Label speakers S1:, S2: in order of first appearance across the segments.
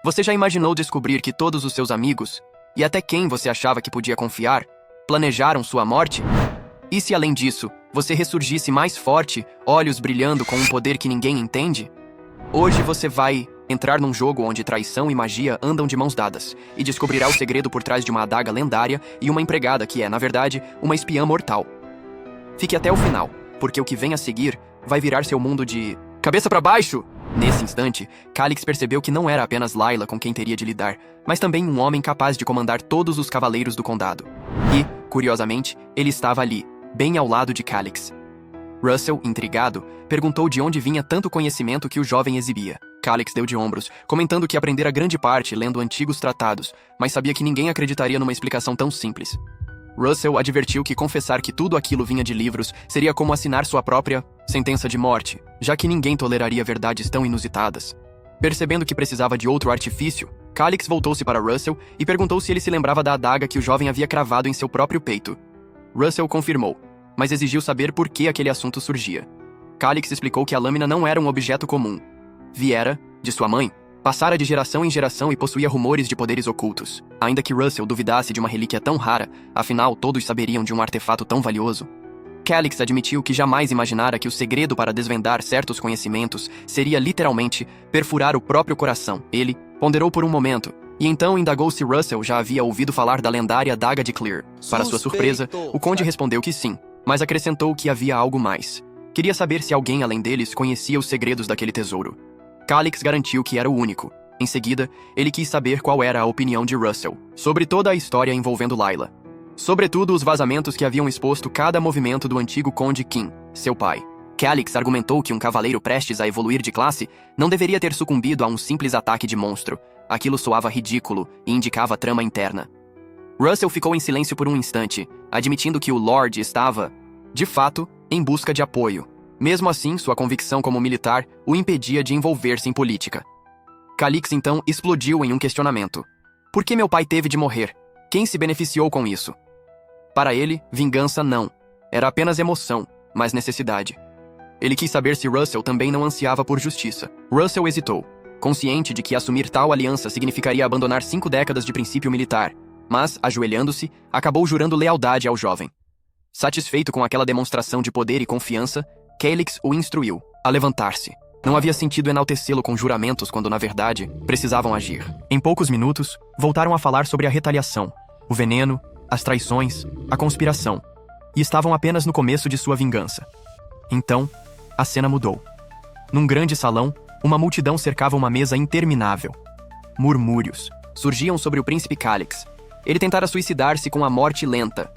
S1: Você já imaginou descobrir que todos os seus amigos, e até quem você achava que podia confiar, planejaram sua morte? E se além disso, você ressurgisse mais forte, olhos brilhando com um poder que ninguém entende? Hoje você vai entrar num jogo onde traição e magia andam de mãos dadas, e descobrirá o segredo por trás de uma adaga lendária e uma empregada que é, na verdade, uma espiã mortal. Fique até o final, porque o que vem a seguir vai virar seu mundo de cabeça para baixo! Nesse instante, Calix percebeu que não era apenas Layla com quem teria de lidar, mas também um homem capaz de comandar todos os cavaleiros do condado. E, curiosamente, ele estava ali, bem ao lado de Calix. Russell, intrigado, perguntou de onde vinha tanto conhecimento que o jovem exibia. Calix deu de ombros, comentando que aprendera grande parte lendo antigos tratados, mas sabia que ninguém acreditaria numa explicação tão simples. Russell advertiu que confessar que tudo aquilo vinha de livros seria como assinar sua própria sentença de morte, já que ninguém toleraria verdades tão inusitadas. Percebendo que precisava de outro artifício, Calix voltou-se para Russell e perguntou se ele se lembrava da adaga que o jovem havia cravado em seu próprio peito. Russell confirmou, mas exigiu saber por que aquele assunto surgia. Calix explicou que a lâmina não era um objeto comum. Viera de sua mãe, passara de geração em geração e possuía rumores de poderes ocultos. Ainda que Russell duvidasse de uma relíquia tão rara, afinal todos saberiam de um artefato tão valioso. Calix admitiu que jamais imaginara que o segredo para desvendar certos conhecimentos seria literalmente perfurar o próprio coração. Ele ponderou por um momento, e então indagou se Russell já havia ouvido falar da lendária Adaga de Clear. Para sua surpresa, o conde respondeu que sim, mas acrescentou que havia algo mais. Queria saber se alguém além deles conhecia os segredos daquele tesouro. Calix garantiu que era o único. Em seguida, ele quis saber qual era a opinião de Russell sobre toda a história envolvendo Layla. Sobretudo os vazamentos que haviam exposto cada movimento do antigo Conde Kim, seu pai. Calix argumentou que um cavaleiro prestes a evoluir de classe não deveria ter sucumbido a um simples ataque de monstro. Aquilo soava ridículo e indicava trama interna. Russell ficou em silêncio por um instante, admitindo que o Lord estava, de fato, em busca de apoio. Mesmo assim, sua convicção como militar o impedia de envolver-se em política. Calix então explodiu em um questionamento. Por que meu pai teve de morrer? Quem se beneficiou com isso? Para ele, vingança não. Era apenas emoção, mas necessidade. Ele quis saber se Russell também não ansiava por justiça. Russell hesitou, consciente de que assumir tal aliança significaria abandonar 5 décadas de princípio militar, mas, ajoelhando-se, acabou jurando lealdade ao jovem. Satisfeito com aquela demonstração de poder e confiança, Calix o instruiu a levantar-se. Não havia sentido enaltecê-lo com juramentos quando, na verdade, precisavam agir. Em poucos minutos, voltaram a falar sobre a retaliação, o veneno, as traições, a conspiração, e estavam apenas no começo de sua vingança. Então, a cena mudou. Num grande salão, uma multidão cercava uma mesa interminável. Murmúrios surgiam sobre o príncipe Calix. Ele tentara suicidar-se com a morte lenta.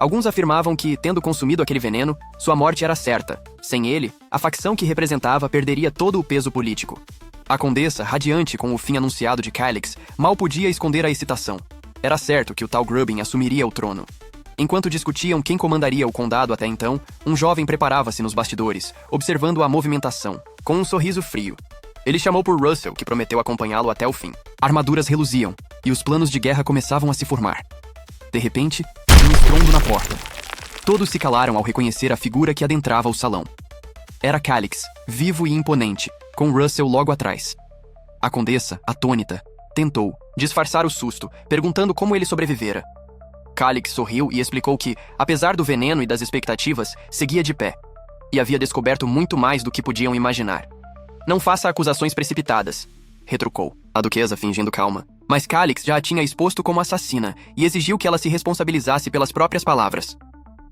S1: Alguns afirmavam que, tendo consumido aquele veneno, sua morte era certa. Sem ele, a facção que representava perderia todo o peso político. A condessa, radiante com o fim anunciado de Calix, mal podia esconder a excitação. Era certo que o tal Grubbin assumiria o trono. Enquanto discutiam quem comandaria o condado até então, um jovem preparava-se nos bastidores, observando a movimentação, com um sorriso frio. Ele chamou por Russell, que prometeu acompanhá-lo até o fim. Armaduras reluziam, e os planos de guerra começavam a se formar. De repente, um estrondo na porta. Todos se calaram ao reconhecer a figura que adentrava o salão. Era Calix, vivo e imponente, com Russell logo atrás. A condessa, atônita, tentou disfarçar o susto, perguntando como ele sobrevivera. Calix sorriu e explicou que, apesar do veneno e das expectativas, seguia de pé. E havia descoberto muito mais do que podiam imaginar. Não faça acusações precipitadas, retrucou a duquesa fingindo calma. Mas Calix já a tinha exposto como assassina e exigiu que ela se responsabilizasse pelas próprias palavras.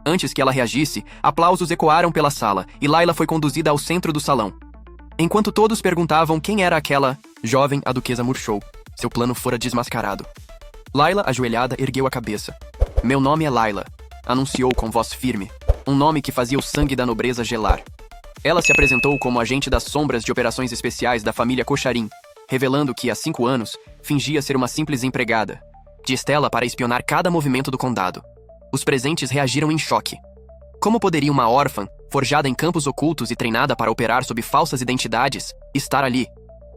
S1: Antes que ela reagisse, aplausos ecoaram pela sala e Layla foi conduzida ao centro do salão. Enquanto todos perguntavam quem era aquela jovem, a duquesa murchou. Seu plano fora desmascarado. Layla, ajoelhada, ergueu a cabeça. Meu nome é Layla, anunciou com voz firme, um nome que fazia o sangue da nobreza gelar. Ela se apresentou como agente das sombras de operações especiais da família Kocharin, revelando que, há 5 anos, fingia ser uma simples empregada, de Estela para espionar cada movimento do condado. Os presentes reagiram em choque. Como poderia uma órfã, forjada em campos ocultos e treinada para operar sob falsas identidades, estar ali?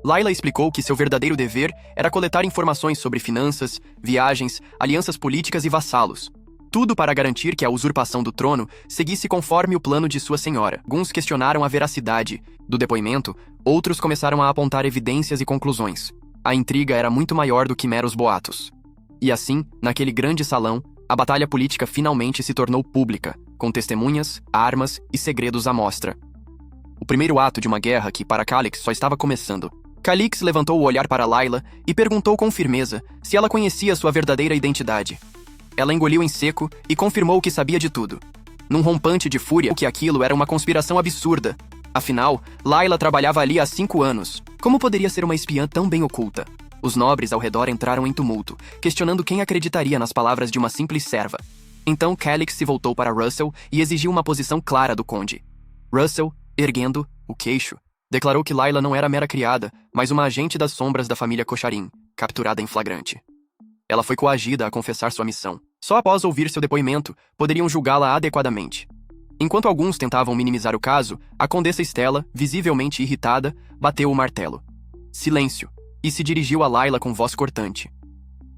S1: Layla explicou que seu verdadeiro dever era coletar informações sobre finanças, viagens, alianças políticas e vassalos. Tudo para garantir que a usurpação do trono seguisse conforme o plano de sua senhora. Alguns questionaram a veracidade do depoimento, outros começaram a apontar evidências e conclusões. a intriga era muito maior do que meros boatos. E assim, naquele grande salão, a batalha política finalmente se tornou pública, com testemunhas, armas e segredos à mostra. O primeiro ato de uma guerra que, para Calix, só estava começando. Calix levantou o olhar para Layla e perguntou com firmeza se ela conhecia sua verdadeira identidade. Ela engoliu em seco e confirmou que sabia de tudo. Num rompante de fúria, que aquilo era uma conspiração absurda. Afinal, Layla trabalhava ali há 5 anos. Como poderia ser uma espiã tão bem oculta? Os nobres ao redor entraram em tumulto, questionando quem acreditaria nas palavras de uma simples serva. Então Calix se voltou para Russell e exigiu uma posição clara do conde. Russell, erguendo o queixo, declarou que Layla não era mera criada, mas uma agente das sombras da família Kocharin, capturada em flagrante. Ela foi coagida a confessar sua missão. Só após ouvir seu depoimento, poderiam julgá-la adequadamente. Enquanto alguns tentavam minimizar o caso, a condessa Stella, visivelmente irritada, bateu o martelo. Silêncio, e se dirigiu a Layla com voz cortante.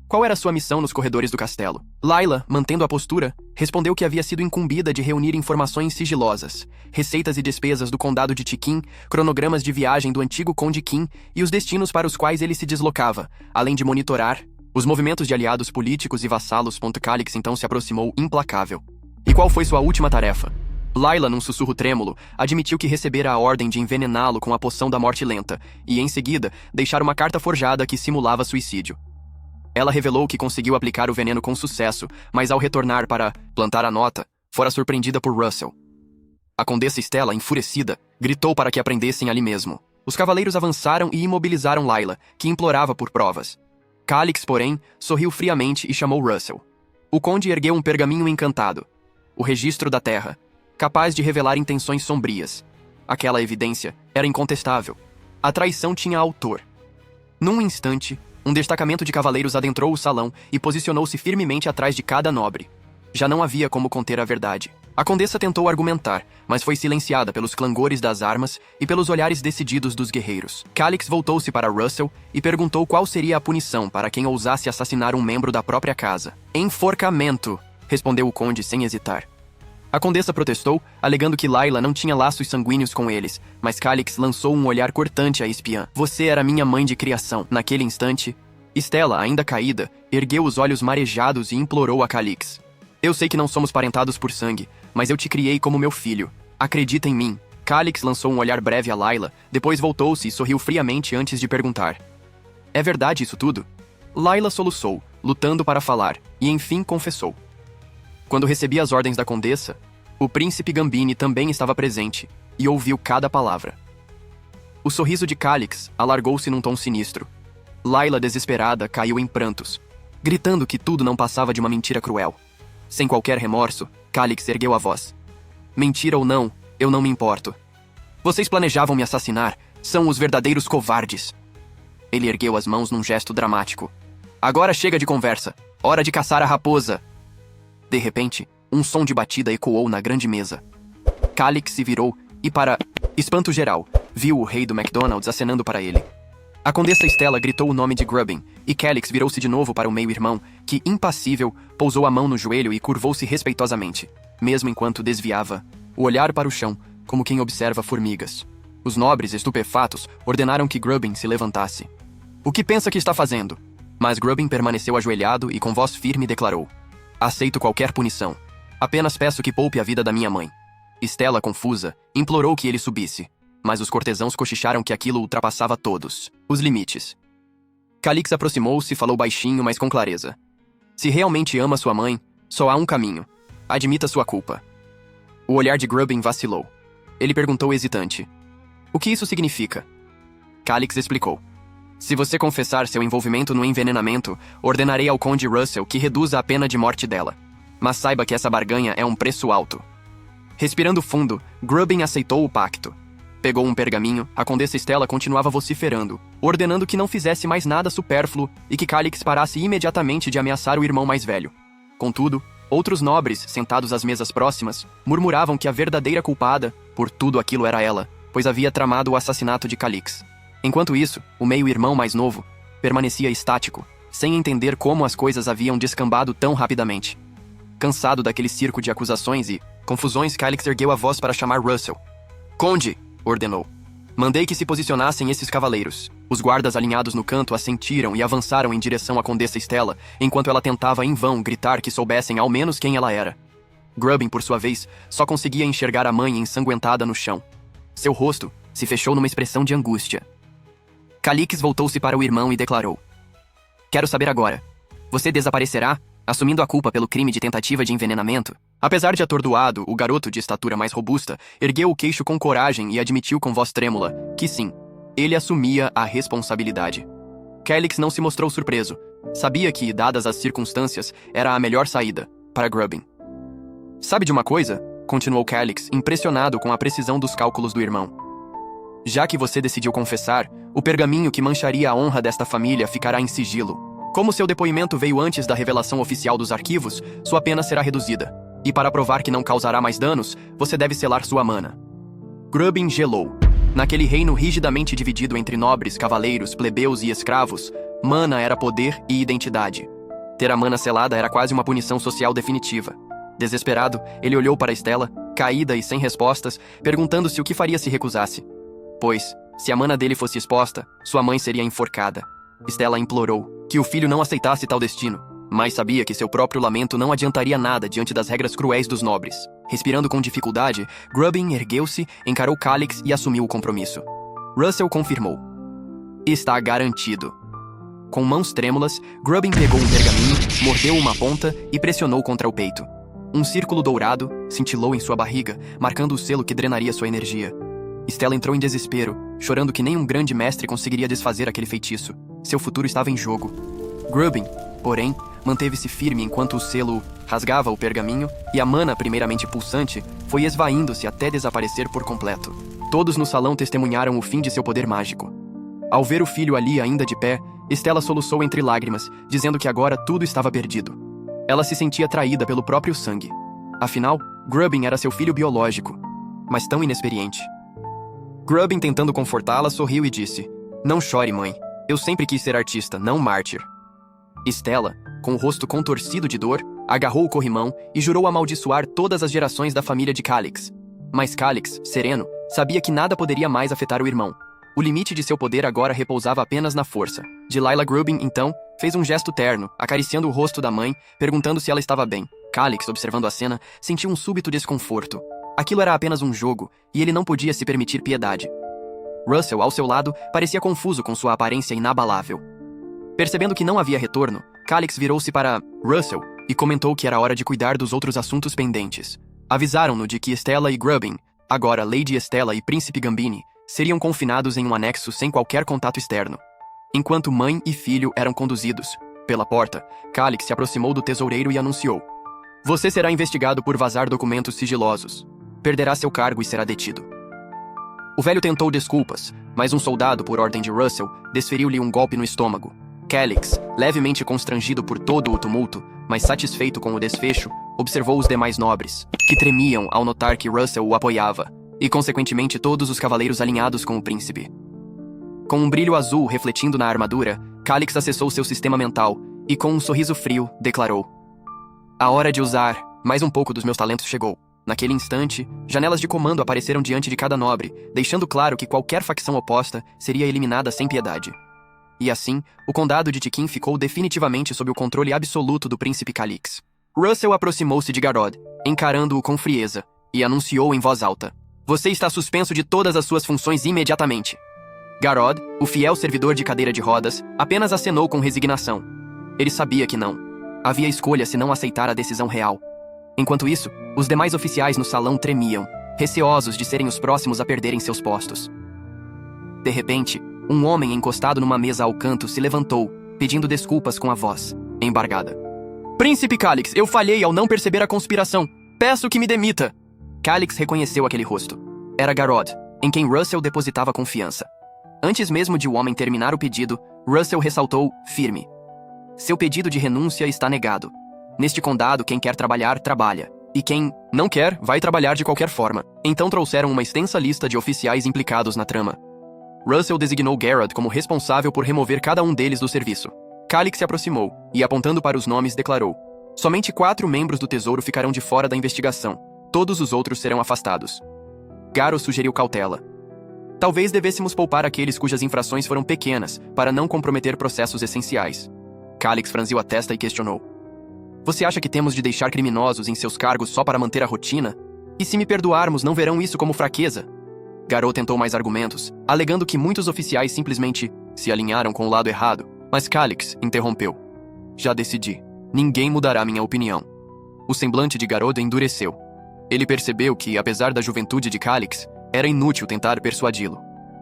S1: Qual era sua missão nos corredores do castelo? Layla, mantendo a postura, respondeu que havia sido incumbida de reunir informações sigilosas, receitas e despesas do condado de Tiquim, cronogramas de viagem do antigo conde Kim e os destinos para os quais ele se deslocava, além de monitorar os movimentos de aliados políticos e vassalos. Calix então se aproximou implacável. E qual foi sua última tarefa? Layla, num sussurro trêmulo, admitiu que recebera a ordem de envenená-lo com a poção da morte lenta e, em seguida, deixar uma carta forjada que simulava suicídio. Ela revelou que conseguiu aplicar o veneno com sucesso, mas ao retornar para plantar a nota, fora surpreendida por Russell. A condessa Stella, enfurecida, gritou para que a prendessem ali mesmo. Os cavaleiros avançaram e imobilizaram Layla, que implorava por provas. Calix, porém, sorriu friamente e chamou Russell. O conde ergueu um pergaminho encantado. O registro da terra, capaz de revelar intenções sombrias. Aquela evidência era incontestável. A traição tinha autor. Num instante, um destacamento de cavaleiros adentrou o salão e posicionou-se firmemente atrás de cada nobre. Já não havia como conter a verdade. A condessa tentou argumentar, mas foi silenciada pelos clangores das armas e pelos olhares decididos dos guerreiros. Calix voltou-se para Russell e perguntou qual seria a punição para quem ousasse assassinar um membro da própria casa. Enforcamento, respondeu o conde sem hesitar. A condessa protestou, alegando que Layla não tinha laços sanguíneos com eles, mas Calix lançou um olhar cortante à espiã. Você era minha mãe de criação. Naquele instante, Stella, ainda caída, ergueu os olhos marejados e implorou a Calix. Eu sei que não somos parentados por sangue, mas eu te criei como meu filho. Acredita em mim. Calix lançou um olhar breve a Layla, depois voltou-se e sorriu friamente antes de perguntar. É verdade isso tudo? Layla soluçou, lutando para falar, e enfim confessou. Quando recebi as ordens da condessa, o príncipe Gambini também estava presente e ouviu cada palavra. O sorriso de Calix alargou-se num tom sinistro. Layla, desesperada, caiu em prantos, gritando que tudo não passava de uma mentira cruel. Sem qualquer remorso, Calix ergueu a voz. Mentira ou não, eu não me importo. Vocês planejavam me assassinar, são os verdadeiros covardes. Ele ergueu as mãos num gesto dramático. Agora chega de conversa, hora de caçar a raposa. De repente, um som de batida ecoou na grande mesa. Calix se virou e, para espanto geral, viu o rei do McDonald's acenando para ele. A condessa Stella gritou o nome de Grubbin, e Calix virou-se de novo para o meio-irmão, que, impassível, pousou a mão no joelho e curvou-se respeitosamente, mesmo enquanto desviava o olhar para o chão, como quem observa formigas. Os nobres, estupefatos, ordenaram que Grubbin se levantasse. O que pensa que está fazendo? Mas Grubbin permaneceu ajoelhado e com voz firme declarou. Aceito qualquer punição. Apenas peço que poupe a vida da minha mãe. Stella, confusa, implorou que ele subisse, mas os cortesãos cochicharam que aquilo ultrapassava todos os limites. Calix aproximou-se e falou baixinho, mas com clareza. Se realmente ama sua mãe, só há um caminho. Admita sua culpa. O olhar de Grubbin vacilou. Ele perguntou hesitante. O que isso significa? Calix explicou. Se você confessar seu envolvimento no envenenamento, ordenarei ao conde Russell que reduza a pena de morte dela. Mas saiba que essa barganha é um preço alto. Respirando fundo, Grubbin aceitou o pacto. Pegou um pergaminho, a condessa Stella continuava vociferando, ordenando que não fizesse mais nada supérfluo e que Calix parasse imediatamente de ameaçar o irmão mais velho. Contudo, outros nobres, sentados às mesas próximas, murmuravam que a verdadeira culpada por tudo aquilo era ela, pois havia tramado o assassinato de Calix. Enquanto isso, o meio-irmão mais novo permanecia estático, sem entender como as coisas haviam descambado tão rapidamente. Cansado daquele circo de acusações e confusões, Calix ergueu a voz para chamar Russell. Conde! Ordenou. Mandei que se posicionassem esses cavaleiros. Os guardas alinhados no canto assentiram e avançaram em direção à Condessa Stella, enquanto ela tentava em vão gritar que soubessem ao menos quem ela era. Grubbin, por sua vez, só conseguia enxergar a mãe ensanguentada no chão. Seu rosto se fechou numa expressão de angústia. Calix voltou-se para o irmão e declarou: "Quero saber agora. Você desaparecerá, assumindo a culpa pelo crime de tentativa de envenenamento?" Apesar de atordoado, o garoto de estatura mais robusta ergueu o queixo com coragem e admitiu com voz trêmula que sim, ele assumia a responsabilidade. Calix não se mostrou surpreso. Sabia que, dadas as circunstâncias, era a melhor saída para Grubbin. "Sabe de uma coisa?" continuou Calix, impressionado com a precisão dos cálculos do irmão. "Já que você decidiu confessar, o pergaminho que mancharia a honra desta família ficará em sigilo. Como seu depoimento veio antes da revelação oficial dos arquivos, sua pena será reduzida. E para provar que não causará mais danos, você deve selar sua mana." Grubbin gelou. Naquele reino rigidamente dividido entre nobres, cavaleiros, plebeus e escravos, mana era poder e identidade. Ter a mana selada era quase uma punição social definitiva. Desesperado, ele olhou para Stella, caída e sem respostas, perguntando-se o que faria se recusasse. Pois, se a mana dele fosse exposta, sua mãe seria enforcada. Stella implorou que o filho não aceitasse tal destino, mas sabia que seu próprio lamento não adiantaria nada diante das regras cruéis dos nobres. Respirando com dificuldade, Grubbin ergueu-se, encarou Calix e assumiu o compromisso. Russell confirmou: "Está garantido." Com mãos trêmulas, Grubbin pegou um pergaminho, mordeu uma ponta e pressionou contra o peito. Um círculo dourado cintilou em sua barriga, marcando o selo que drenaria sua energia. Stella entrou em desespero, chorando que nem um grande mestre conseguiria desfazer aquele feitiço. Seu futuro estava em jogo. Grubbin, porém, manteve-se firme enquanto o selo rasgava o pergaminho e a mana, primeiramente pulsante, foi esvaindo-se até desaparecer por completo. Todos no salão testemunharam o fim de seu poder mágico. Ao ver o filho ali ainda de pé, Stella soluçou entre lágrimas, dizendo que agora tudo estava perdido. Ela se sentia traída pelo próprio sangue. Afinal, Grubbin era seu filho biológico, mas tão inexperiente. Grubbin, tentando confortá-la, sorriu e disse: "Não chore, mãe. Eu sempre quis ser artista, não mártir." Stella, com o rosto contorcido de dor, agarrou o corrimão e jurou amaldiçoar todas as gerações da família de Calix. Mas Calix, sereno, sabia que nada poderia mais afetar o irmão. O limite de seu poder agora repousava apenas na força. Delilah Grubbin, então, fez um gesto terno, acariciando o rosto da mãe, perguntando se ela estava bem. Calix, observando a cena, sentiu um súbito desconforto. Aquilo era apenas um jogo, e ele não podia se permitir piedade. Russell, ao seu lado, parecia confuso com sua aparência inabalável. Percebendo que não havia retorno, Calix virou-se para Russell e comentou que era hora de cuidar dos outros assuntos pendentes. Avisaram-no de que Stella e Grubbin, agora Lady Stella e Príncipe Gambini, seriam confinados em um anexo sem qualquer contato externo. Enquanto mãe e filho eram conduzidos pela porta, Calix se aproximou do tesoureiro e anunciou: "Você será investigado por vazar documentos sigilosos. Perderá seu cargo e será detido." O velho tentou desculpas, mas um soldado, por ordem de Russell, desferiu-lhe um golpe no estômago. Calix, levemente constrangido por todo o tumulto, mas satisfeito com o desfecho, observou os demais nobres, que tremiam ao notar que Russell o apoiava, e consequentemente todos os cavaleiros alinhados com o príncipe. Com um brilho azul refletindo na armadura, Calix acessou seu sistema mental e, com um sorriso frio, declarou: "A hora de usar mais um pouco dos meus talentos chegou." Naquele instante, janelas de comando apareceram diante de cada nobre, deixando claro que qualquer facção oposta seria eliminada sem piedade. E assim, o condado de Tiquim ficou definitivamente sob o controle absoluto do príncipe Calix. Russell aproximou-se de Garrod, encarando-o com frieza, e anunciou em voz alta: "Você está suspenso de todas as suas funções imediatamente." Garrod, o fiel servidor de cadeira de rodas, apenas acenou com resignação. Ele sabia que não havia escolha se não aceitar a decisão real. Enquanto isso, os demais oficiais no salão tremiam, receosos de serem os próximos a perderem seus postos. De repente, um homem encostado numa mesa ao canto se levantou, pedindo desculpas com a voz embargada. "Príncipe Calix, eu falhei ao não perceber a conspiração. Peço que me demita." Calix reconheceu aquele rosto. Era Garrod, em quem Russell depositava confiança. Antes mesmo de o homem terminar o pedido, Russell ressaltou, firme: "Seu pedido de renúncia está negado. Neste condado, quem quer trabalhar, trabalha. E quem não quer, vai trabalhar de qualquer forma." Então trouxeram uma extensa lista de oficiais implicados na trama. Russell designou Garrod como responsável por remover cada um deles do serviço. Calix se aproximou e, apontando para os nomes, declarou: "Somente 4 membros do Tesouro ficarão de fora da investigação. Todos os outros serão afastados." Garo sugeriu cautela. Talvez devêssemos poupar aqueles cujas infrações foram pequenas, para não comprometer processos essenciais. Calix franziu a testa e questionou. Você acha que temos de deixar criminosos em seus cargos só para manter a rotina? E se me perdoarmos, não verão isso como fraqueza? Garou tentou mais argumentos, alegando que muitos oficiais simplesmente se alinharam com o lado errado, mas Calix interrompeu. Já decidi. Ninguém mudará minha opinião. O semblante de Garou endureceu. Ele percebeu que, apesar da juventude de Calix, era inútil tentar persuadi-lo.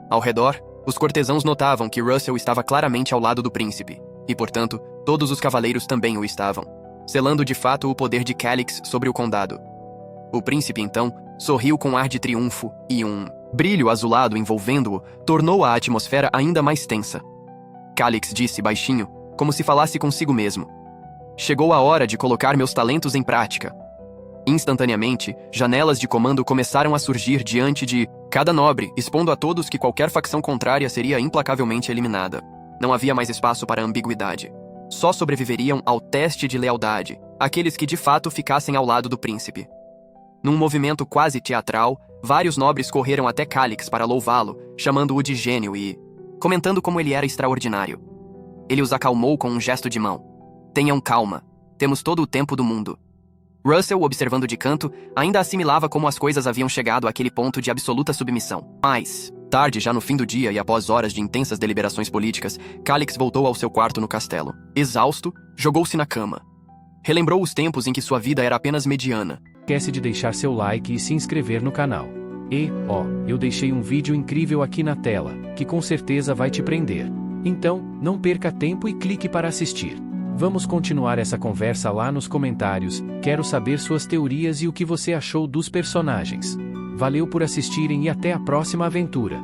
S1: Ao redor, os cortesãos notavam que Russell estava claramente ao lado do príncipe, e, portanto, todos os cavaleiros também o estavam, selando de fato o poder de Calix sobre o condado. O príncipe, então, sorriu com ar de triunfo e um brilho azulado envolvendo-o tornou a atmosfera ainda mais tensa. Calix disse baixinho, como se falasse consigo mesmo. Chegou a hora de colocar meus talentos em prática. Instantaneamente, janelas de comando começaram a surgir diante de cada nobre, expondo a todos que qualquer facção contrária seria implacavelmente eliminada. Não havia mais espaço para ambiguidade. Só sobreviveriam ao teste de lealdade aqueles que de fato ficassem ao lado do príncipe. Num movimento quase teatral, vários nobres correram até Calix para louvá-lo, chamando-o de gênio e comentando como ele era extraordinário. Ele os acalmou com um gesto de mão. Tenham calma. Temos todo o tempo do mundo. Russell, observando de canto, ainda assimilava como as coisas haviam chegado àquele ponto de absoluta submissão. Mas, tarde, já no fim do dia e após horas de intensas deliberações políticas, Calix voltou ao seu quarto no castelo. Exausto, jogou-se na cama. Relembrou os tempos em que sua vida era apenas mediana.
S2: Esquece de deixar seu like e se inscrever no canal. E, eu deixei um vídeo incrível aqui na tela, que com certeza vai te prender. Então, não perca tempo e clique para assistir. Vamos continuar essa conversa lá nos comentários, quero saber suas teorias e o que você achou dos personagens. Valeu por assistirem e até a próxima aventura.